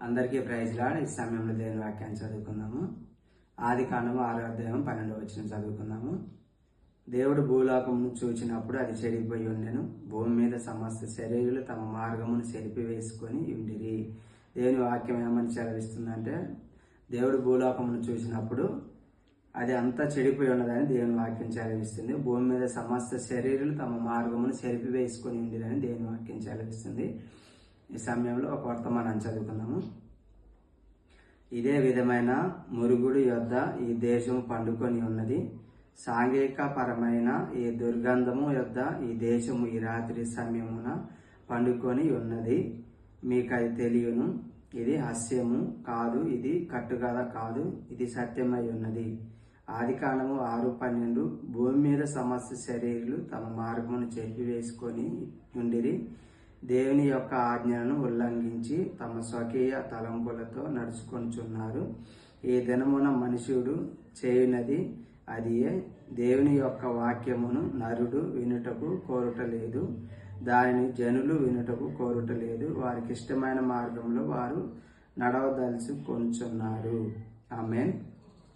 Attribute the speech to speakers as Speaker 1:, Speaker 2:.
Speaker 1: అందరికీ praise lord. ఈ సమయంలో దేవుని వాక్యాన్ని చదువుకుందాము. ఆదికాండము 6వ అధ్యాయం 12వ వచనం చదువుకుందాము. దేవుడు భూలోకమును చూచినప్పుడు అది చెడిపోయి ఉండెను. భూమి మీద సమస్త శరీరులు తమ మార్గమును చెరిపివేసుకొని ఉండిరి. దేవుని వాక్యం ఏమని సెలవిస్తుందంటే, దేవుడు భూలోకమును చూసినప్పుడు అది అంతా చెడిపోయి ఉన్నదని దేవుని వాక్యం సెలవిస్తుంది. భూమి మీద సమస్త శరీరులు తమ మార్గమును చెరిపివేసుకొని ఉండిరని దేవుని వాక్యం సెలవిస్తుంది. ఈ సమయంలో ఒక వర్తమానాన్ని చదువుకుందాము. ఇదే విధమైన మురుగుడు యొద్ద ఈ దేశము పండుకొని ఉన్నది. సాంఘిక పరమైన ఈ దుర్గంధము యొద్ద ఈ దేశము ఈ రాత్రి సమయమున పండుకొని ఉన్నది. మీకు అది తెలియను. ఇది హాస్యము కాదు, ఇది కట్టుకథ కాదు, ఇది సత్యమై ఉన్నది. ఆదికాండము 6:12 భూమి మీద సమస్త శరీరులు తమ మార్గమును చెరిపివేసుకొని ఉండిరి. దేవుని యొక్క ఆజ్ఞలను ఉల్లంఘించి తమ స్వకీయ తలంపులతో నడుచుకొనుచున్నారు. ఈ దినమున మనుష్యుడు చేయునది అదియే. దేవుని యొక్క వాక్యమును నరుడు వినుటకు కోరుటలేదు, దానిని జనులు వినుటకు కోరుటలేదు. వారికి ఇష్టమైన మార్గంలో వారు నడవదలుచుకొనుచున్నారు. ఆమేన్.